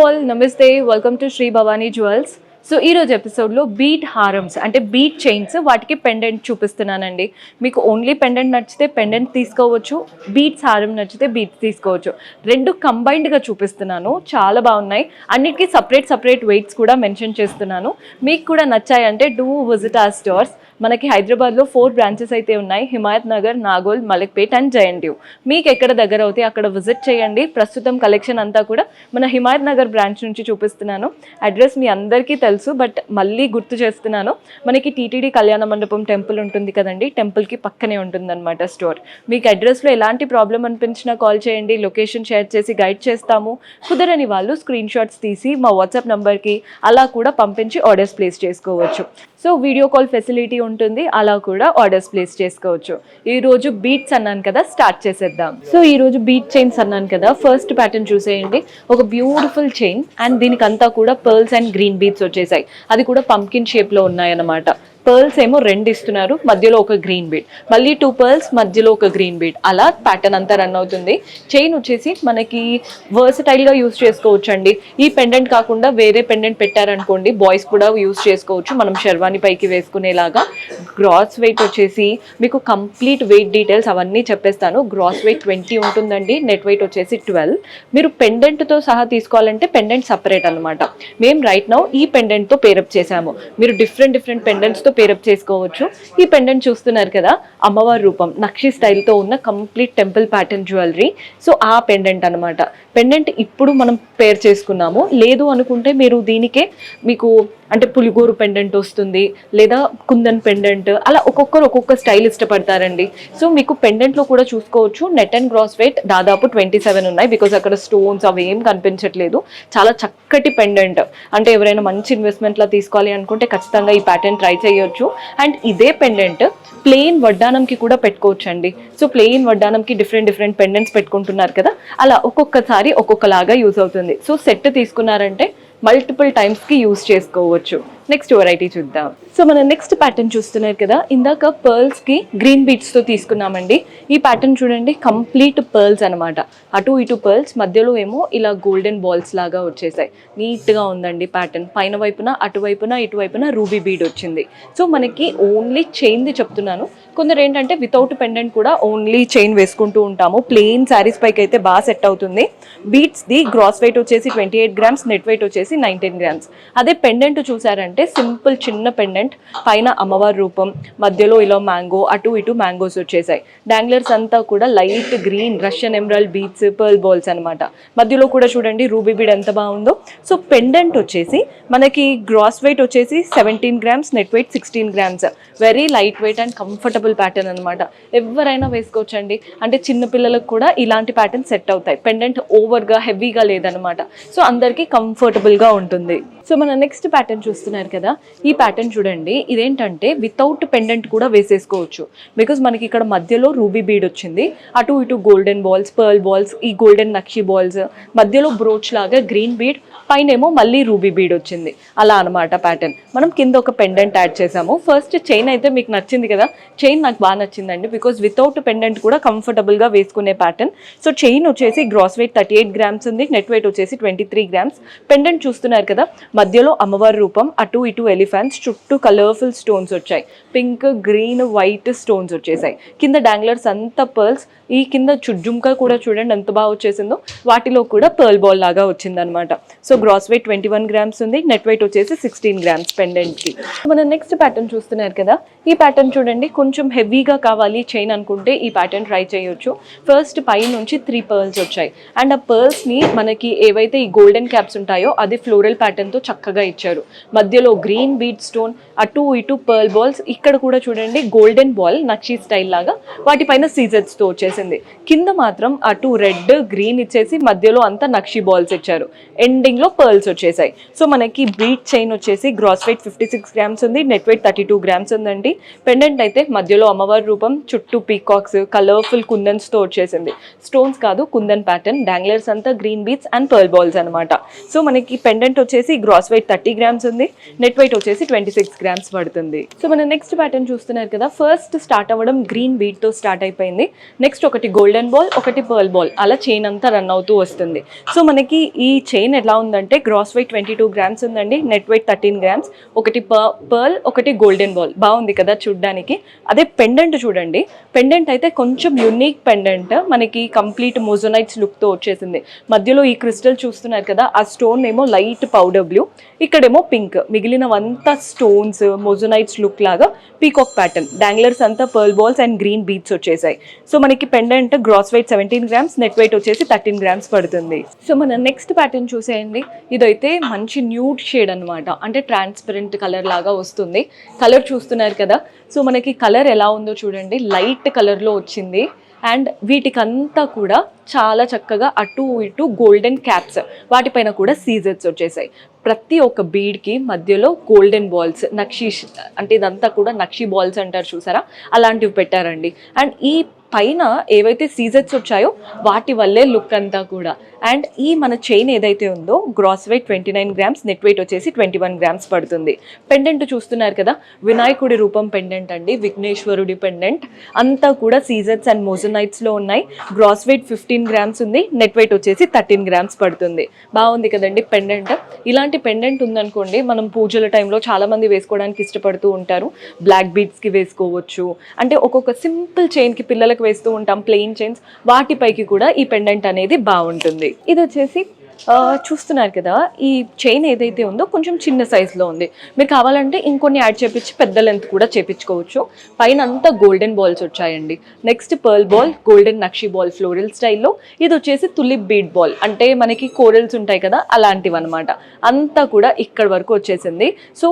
all, Namaste, welcome to Sri Bhavani Jewels. So ఈరోజు ఎపిసోడ్లో beat హారమ్స్ అంటే బీట్ చైన్స్ వాటికి పెండెంట్ చూపిస్తున్నానండి. మీకు ఓన్లీ పెండెంట్ నచ్చితే పెండెంట్ తీసుకోవచ్చు, బీట్స్ హారం నచ్చితే బీట్స్ తీసుకోవచ్చు. రెండు కంబైన్డ్గా చూపిస్తున్నాను, చాలా బాగున్నాయి. అన్నిటికీ సపరేట్ వెయిట్స్ కూడా మెన్షన్ చేస్తున్నాను. మీకు కూడా నచ్చాయంటే డూ విజిట్ ఆర్ స్టోర్స్. మనకి హైదరాబాద్లో 4 బ్రాంచెస్ అయితే ఉన్నాయి, హిమాయత్ నగర్, నాగోల్, మలక్పేట్ అండ్ జయంట్యూ. మీకు ఎక్కడ దగ్గర అవుతే అక్కడ విజిట్ చేయండి. ప్రస్తుతం కలెక్షన్ అంతా కూడా మన హిమాయత్ నగర్ బ్రాంచ్ నుంచి చూపిస్తున్నాను. అడ్రస్ మీ అందరికీ తెలుసు, బట్ మళ్ళీ గుర్తు చేస్తున్నాను. మనకి టీటీడీ కళ్యాణ మండపం టెంపుల్ ఉంటుంది కదండి, టెంపుల్కి పక్కనే ఉంటుందన్నమాట స్టోర్. మీకు అడ్రస్లో ఎలాంటి ప్రాబ్లం అనిపించినా కాల్ చేయండి, లొకేషన్ షేర్ చేసి గైడ్ చేస్తాము. కుదరని వాళ్ళు స్క్రీన్ షాట్స్ తీసి మా వాట్సాప్ నెంబర్కి అలా కూడా పంపించి ఆర్డర్స్ ప్లేస్ చేసుకోవచ్చు. సో వీడియో కాల్ ఫెసిలిటీ ఉంటుంది, అలా కూడా ఆర్డర్స్ ప్లేస్ చేసుకోవచ్చు. ఈరోజు బీట్స్ అన్నాను కదా, స్టార్ట్ చేసేద్దాం. సో ఈరోజు బీట్ చైన్స్ అన్నాను కదా, ఫస్ట్ ప్యాటర్న్ చూసేయండి. ఒక బ్యూటిఫుల్ చైన్ అండ్ దీనికి అంతా కూడా పర్ల్స్ అండ్ గ్రీన్ బీట్స్ వచ్చేసాయి. అది కూడా పంకిన్ షేప్లో ఉన్నాయన్నమాట. పర్ల్స్ ఏమో 2 ఇస్తున్నారు, మధ్యలో ఒక గ్రీన్ బీడ్, మళ్ళీ 2 పర్ల్స్ మధ్యలో ఒక గ్రీన్ బీడ్, అలా ప్యాటర్న్ అంతా రన్ అవుతుంది. చైన్ వచ్చేసి మనకి వర్సటైల్గా యూస్ చేసుకోవచ్చు అండి. ఈ పెండెంట్ కాకుండా వేరే పెండెంట్ పెట్టారనుకోండి, బాయ్స్ కూడా యూస్ చేసుకోవచ్చు, మనం షెర్వానీ పైకి వేసుకునేలాగా. గ్రాస్ వెయిట్ వచ్చేసి మీకు కంప్లీట్ వెయిట్ డీటెయిల్స్ అవన్నీ చెప్పేస్తాను. గ్రాస్ వెయిట్ 20 ఉంటుందండి, నెట్ వెయిట్ వచ్చేసి 12. మీరు పెండెంట్తో సహా తీసుకోవాలంటే పెండెంట్ సపరేట్ అనమాట. మేము రైట్ నౌ ఈ పెండెంట్తో పేరప్ చేసాము. మీరు డిఫరెంట్ పెండెంట్స్తో పేరప్ చేసుకోవచ్చు. ఈ పెండెంట్ చూస్తున్నారు కదా, అమ్మవారి రూపం నక్షి స్టైల్తో ఉన్న complete temple pattern jewellery. So ఆ పెండెంట్ అనమాట. పెండెంట్ ఇప్పుడు మనం పేర్ చేసుకున్నాము. లేదు అనుకుంటే మీరు దీనికే మీకు అంటే పులిగోరు పెండెంట్ వస్తుంది, లేదా కుందన్ పెండెంట్, అలా ఒక్కొక్కరు ఒక్కొక్క స్టైల్ ఇష్టపడతారండి. సో మీకు పెండెంట్లో కూడా చూసుకోవచ్చు. నెట్ అండ్ గ్రాస్ వెయిట్ దాదాపు 27 ఉన్నాయి, బికాజ్ అక్కడ స్టోన్స్ అవి ఏం కనిపించట్లేదు. చాలా చక్కటి పెండెంట్. అంటే ఎవరైనా మంచి ఇన్వెస్ట్మెంట్లో తీసుకోవాలి అనుకుంటే ఖచ్చితంగా ఈ ప్యాటర్న్ ట్రై చేయొచ్చు. అండ్ ఇదే పెండెంట్ ప్లెయిన్ వడ్డానంకి కూడా పెట్టుకోవచ్చు అండి. సో ప్లెయిన్ వడ్డానంకి డిఫరెంట్ పెండెంట్స్ పెట్టుకుంటున్నారు కదా, అలా ఒక్కొక్కసారి ఒక్కొక్కలాగా యూజ్ అవుతుంది. సో సెట్ తీసుకున్నారంటే మల్టిపుల్ టైమ్స్కి యూజ్ చేసుకోవచ్చు. నెక్స్ట్ వెరైటీ చూద్దాం. సో మన నెక్స్ట్ ప్యాటర్న్ చూస్తున్నారు కదా, ఇందాక పర్ల్స్కి గ్రీన్ బీట్స్తో తీసుకున్నామండి. ఈ ప్యాటర్న్ చూడండి, కంప్లీట్ పర్ల్స్ అనమాట. అటు ఇటు పర్ల్స్, మధ్యలో ఏమో ఇలా గోల్డెన్ బాల్స్ లాగా వచ్చేసాయి. నీట్గా ఉందండి ప్యాటర్న్. పైన వైపున అటువైపున ఇటువైపున రూబీ బీడ్ వచ్చింది. సో మనకి ఓన్లీ చైన్ది చెప్తున్నాను. కొందరు ఏంటంటే వితౌట్ పెండెంట్ కూడా ఓన్లీ చైన్ వేసుకుంటూ ఉంటాము. ప్లెయిన్ శారీస్ పైకి అయితే బాగా సెట్ అవుతుంది. బీట్స్ది గ్రాస్ వెయిట్ వచ్చేసి 28 గ్రామ్స్, నెట్ వెయిట్ వచ్చేసి 19 గ్రామ్స్. అదే పెండెంట్ చూసారంటే సింపుల్ చిన్న పెండెంట్, పైన అమ్మవారి రూపం, మధ్యలో ఇలా మ్యాంగో, అటు ఇటు మ్యాంగోస్ వచ్చేసాయి. డాంగ్లర్స్ అంతా కూడా light green Russian emerald beats, pearl balls అనమాట. మధ్యలో కూడా చూడండి రూబీ బీడ్ ఎంత బాగుందో. సో పెండెంట్ వచ్చేసి మనకి గ్రాస్ వెయిట్ వచ్చేసి 17 grams, net wait 16 grams. Very light weight and comfortable pattern అనమాట. ఎవరైనా వేసుకోవచ్చండి. అంటే చిన్నపిల్లలకు కూడా ఇలాంటి ప్యాటర్న్ సెట్ అవుతాయి. పెండెంట్ ఓవర్గా హెవీగా లేదనమాట. సో అందరికీ కంఫర్టబుల్గా ఉంటుంది. సో మన నెక్స్ట్ ప్యాటర్న్ చూస్తున్నారు కదా, ఈ ప్యాటర్న్ చూడండి. ఇదేంటంటే వితౌట్ పెండెంట్ కూడా వేసేసుకోవచ్చు, బికాజ్ మనకి ఇక్కడ మధ్యలో రూబీ బీడ్ వచ్చింది, అటు ఇటు గోల్డెన్ బాల్స్, పర్ల్ బాల్స్, ఈ గోల్డెన్ నక్షి బాల్స్, మధ్యలో బ్రోచ్ లాగా గ్రీన్ బీడ్, పైన ఏమో మళ్ళీ రూబీ బీడ్ వచ్చింది. అలా అనమాట ప్యాటర్న్. మనం కింద ఒక పెండెంట్ యాడ్ చేసాము. ఫస్ట్ చైన్ అయితే మీకు నచ్చింది కదా, చైన్ నాకు బాగా నచ్చిందండి, బికాజ్ వితౌట్ పెండెంట్ కూడా కంఫర్టబుల్గా వేసుకునే ప్యాటర్న్. సో చైన్ వచ్చేసి గ్రాస్ వెయిట్ 38 గ్రామ్స్ ఉంది, నెట్ వెయిట్ వచ్చేసి 23 గ్రామ్స్. పెండెంట్ చూస్తున్నారు కదా, మధ్యలో అమ్మవారి రూపం, అటు ఇటు ఎలిఫెంట్స్, చుట్టూ కలర్ఫుల్ స్టోన్స్ వచ్చాయి. పింక్, గ్రీన్, వైట్ స్టోన్స్ వచ్చేసాయి. కింద డాంగ్లర్స్ అంతా పర్ల్స్. ఈ కింద జుమ్కా కూడా చూడండి ఎంత బాగా వచ్చేసిందో. వాటిలో కూడా పర్ల్ బాల్ లాగా వచ్చిందనమాట. సో గ్రాస్ వెయిట్ 21 గ్రామ్స్ ఉంది, నెట్ వెయిట్ వచ్చేసి 16 గ్రామ్స్ పెండెంట్కి. మన నెక్స్ట్ ప్యాటర్న్ చూస్తున్నారు కదా, ఈ ప్యాటర్న్ చూడండి. కొంచెం హెవీగా కావాలి చైన్ అనుకుంటే ఈ ప్యాటర్న్ ట్రై చేయొచ్చు. ఫస్ట్ పై నుంచి 3 పర్ల్స్ వచ్చాయి. అండ్ ఆ పర్ల్స్ని మనకి ఏవైతే ఈ గోల్డెన్ క్యాప్స్ ఉంటాయో అది ఫ్లోరల్ ప్యాటర్న్తో చక్కగా ఇచ్చారు. మధ్యలో గ్రీన్ బీడ్ స్టోన్, అటు ఇటు పర్ల్ బాల్స్. ఇక్కడ కూడా చూడండి గోల్డెన్ బాల్ నక్షి స్టైల్ లాగా, వాటిపైన సీజర్స్తో వచ్చేసింది. కింద మాత్రం అటు రెడ్ గ్రీన్ ఇచ్చేసి మధ్యలో అంతా నక్షి బాల్స్ ఇచ్చారు. ఎండింగ్లో పర్ల్స్ వచ్చేసాయి. సో మనకి బీట్ చైన్ వచ్చేసి గ్రాస్ వెయిట్ 56 గ్రామ్స్ ఉంది, నెట్ వెయిట్ 32 గ్రామ్స్ ఉందండి. పెండెంట్ అయితే మధ్యలో అమ్మవారి రూపం, చుట్టూ పీకాక్స్, కలర్ఫుల్ కుందన్స్తో వచ్చేసింది. స్టోన్స్ కాదు, కుందన్ ప్యాటర్న్. డాంగ్లర్స్ అంతా green beats and pearl balls అనమాట. సో మనకి పెండెంట్ వచ్చేసి గ్రాస్ వెయిట్ 30 గ్రామ్స్ ఉంది, నెట్ వెయిట్ వచ్చేసి 26 గ్రామ్స్ పడుతుంది. సో మన నెక్స్ట్ ప్యాటర్న్ చూస్తున్నారు కదా, ఫస్ట్ స్టార్ట్ అవ్వడం గ్రీన్ బీట్తో స్టార్ట్ అయిపోయింది. నెక్స్ట్ ఒకటి గోల్డెన్ బాల్, ఒకటి పర్ల్ బాల్, అలా చైన్ అంతా రన్ అవుతూ వస్తుంది. సో మనకి ఈ చైన్ ఎలా ఉందంటే గ్రాస్ వెయిట్ 22 గ్రామ్స్ ఉందండి, నెట్ వెయిట్ 13 గ్రామ్స్, ఒకటి పర్ల్, ఒకటి గోల్డెన్ బాల్. బాగుంది కదా చూడ్డానికి. అదే పెండెంట్ చూడండి, పెండెంట్ అయితే కొంచెం యూనిక్ పెండెంట్, మనకి కంప్లీట్ మోజోనైట్స్ లుక్తో వచ్చేసింది. మధ్యలో ఈ క్రిస్టల్ చూస్తున్నారు కదా, ఆ స్టోన్ ఏమో లైట్ పౌడర్ బ్లూ, ఇక్కడేమో పింక్, మిగిలినవంతా స్టోన్స్ మోజోనైట్స్ లుక్ లాగా పీకాక్ ప్యాటర్న్. డాంగ్లర్స్ అంతా pearl balls and green beads వచ్చేసాయి. సో మనకి pendant gross weight 17 grams, net weight వచ్చేసి 13 గ్రామ్స్ పడుతుంది. సో మన నెక్స్ట్ ప్యాటర్న్ చూసేయండి. ఇదైతే మంచి న్యూడ్ షేడ్ అనమాట, అంటే ట్రాన్స్పరెంట్ కలర్ లాగా వస్తుంది. కలర్ చూస్తున్నారు కదా, సో మనకి కలర్ ఎలా ఉందో చూడండి, లైట్ కలర్లో వచ్చింది. అండ్ వీటికంతా కూడా చాలా చక్కగా అటు ఇటు గోల్డెన్ క్యాప్స్, వాటిపైన కూడా సీజర్స్ వచ్చేసాయి. ప్రతి ఒక్క బీడ్కి మధ్యలో గోల్డెన్ బాల్స్, నక్షీ, అంటే ఇదంతా కూడా నక్షీ బాల్స్ అంటారు చూసారా, అలాంటివి పెట్టారండి. అండ్ ఈ పైన ఏవైతే సీజర్స్ వచ్చాయో వాటి వల్లే లుక్ అంతా కూడా. అండ్ ఈ మన చైన్ ఏదైతే ఉందో gross weight 29 grams, net weight వచ్చేసి 21 గ్రామ్స్ పడుతుంది. పెండెంట్ చూస్తున్నారు కదా, వినాయకుడి రూపం పెండెంట్ అండి, విఘ్నేశ్వరుడి పెండెంట్, అంతా కూడా సీజర్స్ అండ్ మోజోనైట్స్లో ఉన్నాయి. గ్రాస్ వెయిట్ 15 గ్రామ్స్ ఉంది, నెట్ వెయిట్ వచ్చేసి 13 గ్రామ్స్ పడుతుంది. బాగుంది కదండి పెండెంట్. ఇలాంటి పెండెంట్ ఉందనుకోండి, మనం పూజల టైంలో చాలామంది వేసుకోవడానికి ఇష్టపడుతూ ఉంటారు. బ్లాక్ బీడ్స్కి వేసుకోవచ్చు, అంటే ఒక్కొక్క సింపుల్ చైన్కి పిల్లలకి వేస్తూ ఉంటాం ప్లెయిన్ చైన్స్, వాటిపైకి కూడా ఈ పెండెంట్ అనేది బాగుంటుంది. ఇది వచ్చేసి చూస్తున్నారు కదా, ఈ చైన్ ఏదైతే ఉందో కొంచెం చిన్న సైజులో ఉంది. మీరు కావాలంటే ఇంకొన్ని యాడ్ చేపించి పెద్ద లెంత్ కూడా చేపించుకోవచ్చు. పైన అంతా గోల్డెన్ బాల్స్ వచ్చాయండి. నెక్స్ట్ పర్ల్ బాల్, గోల్డెన్ నక్షి బాల్ ఫ్లోరల్ స్టైల్లో. ఇది వచ్చేసి తులిప్ బీడ్ బాల్, అంటే మనకి కోరల్స్ ఉంటాయి కదా అలాంటివి అనమాట. అంతా కూడా ఇక్కడ వరకు వచ్చేసింది. సో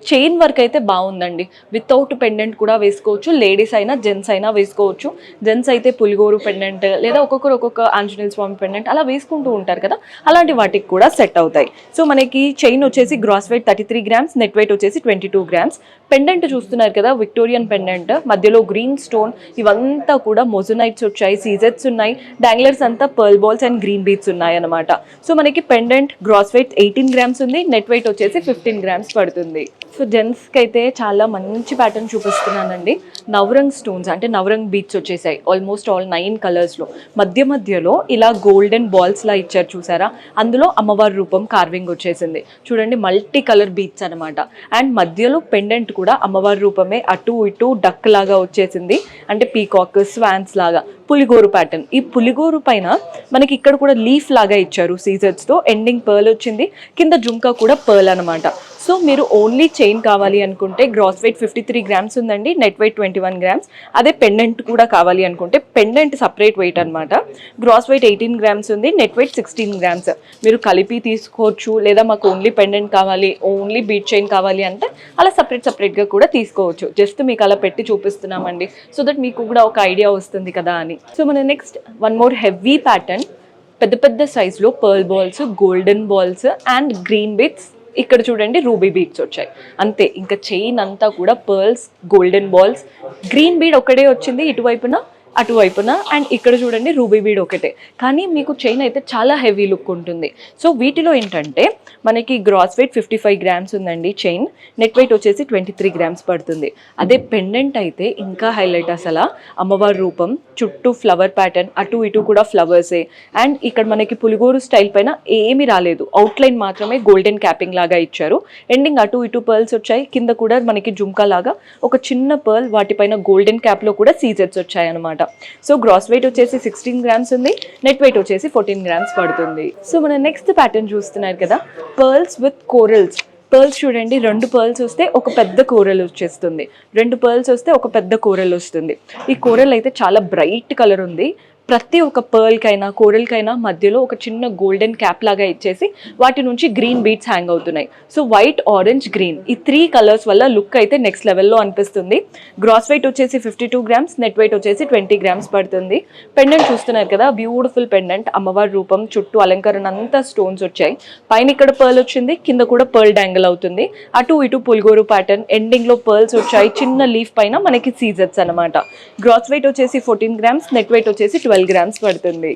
చైన్ వర్క్ అయితే బాగుందండి. వితౌట్ పెండెంట్ కూడా వేసుకోవచ్చు, లేడీస్ అయినా జెంట్స్ అయినా వేసుకోవచ్చు. జెంట్స్ అయితే పులిగోరు పెండెంట్, లేదా ఒక్కొక్కరు ఒక్కొక్క ఆంజనేయ స్వామి పెండెంట్ అలా వేసుకుంటూ ఉంటారు కదా, అలాంటి వాటికి కూడా సెట్ అవుతాయి. సో మనకి చైన్ వచ్చేసి gross weight 33 grams, net weight వచ్చేసి 22 గ్రామ్స్. పెండెంట్ చూస్తున్నారు కదా, విక్టోరియన్ పెండెంట్, మధ్యలో గ్రీన్ స్టోన్, ఇవంతా కూడా మోజోనైట్స్ వచ్చాయి, సీజెట్స్ ఉన్నాయి, డాంగ్లర్స్ అంతా pearl balls and green beads ఉన్నాయి అనమాట. సో మనకి పెండెంట్ గ్రాస్ వెయిట్ 18 గ్రామ్స్ ఉంది, నెట్ వెయిట్ వచ్చేసి 15 గ్రామ్స్ పడుతుంది. సో జెంట్స్కి అయితే చాలా మంచి ప్యాటర్న్ చూపిస్తున్నానండి. నవరంగ్ స్టోన్స్, అంటే నవరంగ్ బీట్స్ వచ్చేసాయి ఆల్మోస్ట్ ఆల్ 9 కలర్స్లో. మధ్యలో ఇలా గోల్డెన్ బాల్స్లా ఇచ్చారు చూసారా, అందులో అమ్మవారి రూపం కార్వింగ్ వచ్చేసింది చూడండి, మల్టీ కలర్ బీట్స్ అనమాట. అండ్ మధ్యలో పెండెంట్ కూడా అమ్మవారి రూపమే, అటు ఇటు డక్ లాగా వచ్చేసింది, అంటే పీకాక్ స్వాన్స్ లాగా. పులిగోరు ప్యాటర్న్, ఈ పులిగోరు పైన మనకి ఇక్కడ కూడా లీఫ్ లాగా ఇచ్చారు సీజర్స్తో. ఎండింగ్ పర్ల్ వచ్చింది, కింద జుంకా కూడా పర్ల్ అనమాట. సో మీరు ఓన్లీ చైన్ కావాలి అనుకుంటే గ్రాస్ వెయిట్ 53 గ్రామ్స్ ఉందండి, నెట్ వెయిట్ 21 గ్రామ్స్. అదే పెండెంట్ కూడా కావాలి అనుకుంటే పెండెంట్ సపరేట్ వెయిట్ అనమాట. గ్రాస్ వెయిట్ 18 గ్రామ్స్ ఉంది, నెట్ వెయిట్ 16 గ్రామ్స్. మీరు కలిపి తీసుకోవచ్చు, లేదా మాకు ఓన్లీ పెండెంట్ కావాలి, ఓన్లీ బీట్ చైన్ కావాలి అంటే అలా సపరేట్గా కూడా తీసుకోవచ్చు. జస్ట్ మీకు అలా పెట్టి చూపిస్తున్నామండి, సో దట్ మీకు కూడా ఒక ఐడియా వస్తుంది కదా అని. సో మన next one more heavy pattern, పెద్ద సైజులో pearl balls, golden balls and green beats. ఇక్కడ చూడండి రూబీ బీడ్స్ వచ్చాయి అంతే. ఇంకా చైన్ అంతా కూడా pearls, golden balls, green bead ఒకటే వచ్చింది ఇటువైపున అటువైపున. అండ్ ఇక్కడ చూడండి రూబీ బీడ్ ఒకటే, కానీ మీకు చైన్ అయితే చాలా హెవీ లుక్ ఉంటుంది. సో వీటిలో ఏంటంటే మనకి గ్రాస్ వెయిట్ 55 గ్రామ్స్ ఉందండి చైన్, నెట్ వెయిట్ వచ్చేసి 23 గ్రామ్స్ పడుతుంది. అదే పెండెంట్ అయితే ఇంకా హైలైట్, అసలు అమ్మవారి రూపం, చుట్టూ ఫ్లవర్ ప్యాటర్న్, అటు ఇటు కూడా ఫ్లవర్సే. అండ్ ఇక్కడ మనకి పులిగోరు స్టైల్ పైన ఏమీ రాలేదు, అవుట్లైన్ మాత్రమే గోల్డెన్ క్యాపింగ్ లాగా ఇచ్చారు. ఎండింగ్ అటు ఇటు పర్ల్స్ వచ్చాయి, కింద కూడా మనకి జుంకా లాగా ఒక చిన్న పర్ల్, వాటిపైన గోల్డెన్ క్యాప్లో కూడా సీజర్స్ వచ్చాయి అనమాట. సో గ్రాస్ వెయిట్ వచ్చేసి 16 గ్రామ్స్ ఉంది, నెట్ వెయిట్ వచ్చేసి 14 గ్రామ్స్ పడుతుంది. సో మన నెక్స్ట్ ప్యాటర్న్ చూస్తున్నారు కదా, పర్ల్స్ విత్ కోరల్స్. పర్ల్స్ చూడండి, 2 పర్ల్స్ వస్తే ఒక పెద్ద కోరల్ వచ్చేస్తుంది, 2 పర్ల్స్ వస్తే ఒక పెద్ద కోరల్ వస్తుంది. ఈ కోరల్ అయితే చాలా బ్రైట్ కలర్ ఉంది. ప్రతి ఒక్క పర్ల్కైనా కోరల్కైనా మధ్యలో ఒక చిన్న గోల్డెన్ క్యాప్ లాగా ఇచ్చేసి వాటి నుంచి గ్రీన్ బీడ్స్ హ్యాంగ్ అవుతున్నాయి. సో వైట్, ఆరెంజ్, గ్రీన్, ఈ 3 కలర్స్ వల్ల లుక్ అయితే నెక్స్ట్ లెవెల్లో అనిపిస్తుంది. గ్రాస్ వెయిట్ వచ్చేసి 52 గ్రామ్స్, నెట్ వెయిట్ వచ్చేసి 20 గ్రామ్స్ పడుతుంది. పెండెంట్ చూస్తున్నారు కదా, బ్యూటిఫుల్ పెండెంట్, అమ్మవారి రూపం, చుట్టూ అలంకరణ అంతా స్టోన్స్ వచ్చాయి. పైన ఇక్కడ పర్ల్ వచ్చింది, కింద కూడా పర్ల్ డాంగిల్ అవుతుంది, అటు ఇటు పులిగోరు ప్యాటర్న్, ఎండింగ్ లో పర్ల్స్ వచ్చాయి, చిన్న లీఫ్ పైన మనకి సీజర్స్ అనమాట. గ్రాస్ వెయిట్ వచ్చేసి 14 గ్రామ్స్, నెట్ వెయిట్ వచ్చేసి 12 గ్రామ్స్ పడుతుంది.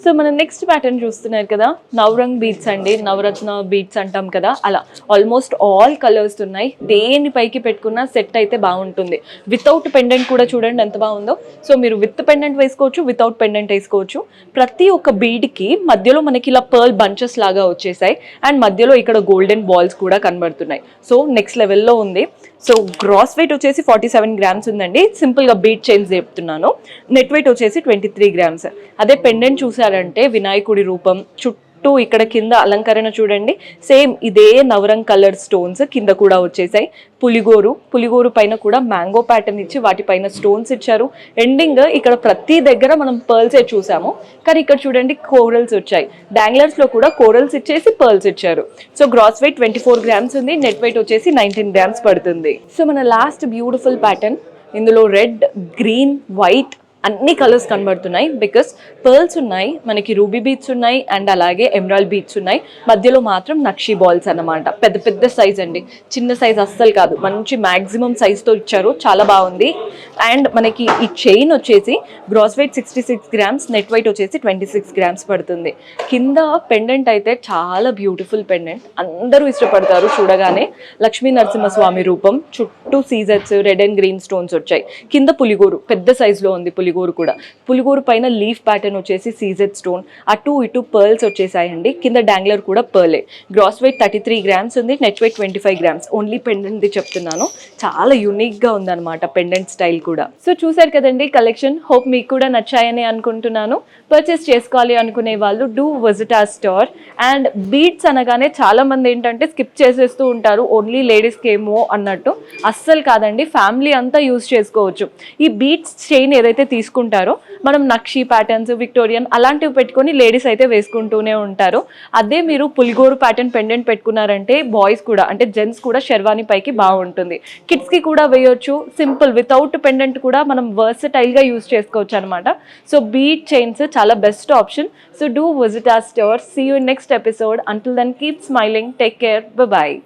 సో మనం నెక్స్ట్ ప్యాటర్న్ చూస్తున్నారు కదా, నవరంగ్ బీట్స్ అండి, నవరత్న బీట్స్ అంటాం కదా, అలా ఆల్మోస్ట్ ఆల్ కలర్స్ ఉన్నాయి. దేని పైకి పెట్టుకున్నా సెట్ అయితే బాగుంటుంది. వితౌట్ పెండెంట్ కూడా చూడండి ఎంత బాగుందో. సో మీరు విత్ పెండెంట్ వేసుకోవచ్చు, వితౌట్ పెండెంట్ వేసుకోవచ్చు. ప్రతి ఒక్క బీడ్కి మధ్యలో మనకి ఇలా పర్ల్ బంచెస్ లాగా వచ్చేసాయి అండ్ మధ్యలో ఇక్కడ గోల్డెన్ బాల్స్ కూడా కనబడుతున్నాయి. సో నెక్స్ట్ లెవెల్లో ఉంది. సో గ్రాస్ వెయిట్ వచ్చేసి 47 గ్రామ్స్ ఉందండి. సింపుల్గా బీట్ చైన్స్ చెప్తున్నాను. నెట్ వెయిట్ వచ్చేసి 23 గ్రామ్స్. అదే పెండెంట్ చూసారంటే వినాయకుడి రూపం చుట్టూ ఇక్కడ కింద అలంకరణ చూడండి, సేమ్ ఇదే నవరంగ్ కలర్ స్టోన్స్ కింద కూడా వచ్చేసాయి. పులిగోరు పైన కూడా మ్యాంగో ప్యాటర్న్ ఇచ్చి వాటిపైన స్టోన్స్ ఇచ్చారు. ఎండింగ్ ఇక్కడ ప్రతి దగ్గర మనం పర్ల్సే చూసాము, కానీ ఇక్కడ చూడండి కోరల్స్ వచ్చాయి. డాంగ్లర్స్ లో కూడా కోరల్స్ ఇచ్చేసి పర్ల్స్ ఇచ్చారు. సో గ్రాస్ వెయిట్ 24 గ్రామ్స్ ఉంది. నెట్ వెయిట్ వచ్చేసి 19 గ్రామ్స్ పడుతుంది. సో మన లాస్ట్ బ్యూటిఫుల్ ప్యాటర్న్, ఇందులో రెడ్, గ్రీన్, వైట్ అన్ని కలర్స్ కనబడుతున్నాయి. బికాస్ పర్ల్స్ ఉన్నాయి, మనకి రూబీ బీట్స్ ఉన్నాయి అండ్ అలాగే ఎమరాల్డ్ బీట్స్ ఉన్నాయి. మధ్యలో మాత్రం నక్షి బాల్స్ అన్నమాట. పెద్ద పెద్ద సైజ్ అండి, చిన్న సైజ్ అస్సలు కాదు, మంచి మ్యాక్సిమం సైజ్తో ఇచ్చారు, చాలా బాగుంది. అండ్ మనకి ఈ చైన్ వచ్చేసి gross weight 66 grams, net weight వచ్చేసి 26 గ్రామ్స్ పడుతుంది. కింద పెండెంట్ అయితే చాలా బ్యూటిఫుల్ పెండెంట్, అందరూ ఇష్టపడతారు చూడగానే. లక్ష్మీ నరసింహస్వామి రూపం, చుట్టూ సీజర్స్, రెడ్ అండ్ గ్రీన్ స్టోన్స్ వచ్చాయి. కింద పులిగోరు పెద్ద సైజులో ఉంది. పులిగోరు పైన లీఫ్ ప్యాటర్న్ వచ్చేసి సీజెడ్ స్టోన్, అటు ఇటు పర్ల్స్ వచ్చేసాయండి. కింద డాంగ్లర్ కూడా పర్లే. గ్రాస్ వెయిట్ 33 గ్రామ్స్ ఉంది. Net weight 25 grams. Only pendant చెప్తున్నాను, చాలా యూనిక్ గా ఉందన్నమాట పెండెంట్ స్టైల్ కూడా. సో చూసారు కదండి కలెక్షన్. హోప్ మీకు కూడా నచ్చాయని అనుకుంటున్నాను. పర్చేస్ చేసుకోవాలి అనుకునే వాళ్ళు do visit our store. And beads అనగానే చాలా మంది ఏంటంటే స్కిప్ చేసేస్తూ ఉంటారు, ఓన్లీ లేడీస్కి ఏమో అన్నట్టు. అస్సలు కాదండి, ఫ్యామిలీ అంతా యూజ్ చేసుకోవచ్చు. ఈ బీడ్స్ చైన్ ఏదైతే తీసుకుంటారో మనం నక్షి ప్యాటర్న్స్, విక్టోరియన్ అలాంటివి పెట్టుకొని లేడీస్ అయితే వేసుకుంటూనే ఉంటారు. అదే మీరు పులిగోరు ప్యాటర్న్ పెండెంట్ పెట్టుకున్నారంటే బాయ్స్ కూడా అంటే జెంట్స్ కూడా షెర్వానీ పైకి బాగుంటుంది. కిడ్స్కి కూడా వేయొచ్చు. సింపుల్ వితౌట్ పెండెంట్ కూడా మనం వర్సటైల్గా యూజ్ చేసుకోవచ్చు అనమాట. సో బీడ్ చైన్స్ చాలా best option. So do visit our store. See you in next episode. Until then, keep smiling. Take care. Bye-bye.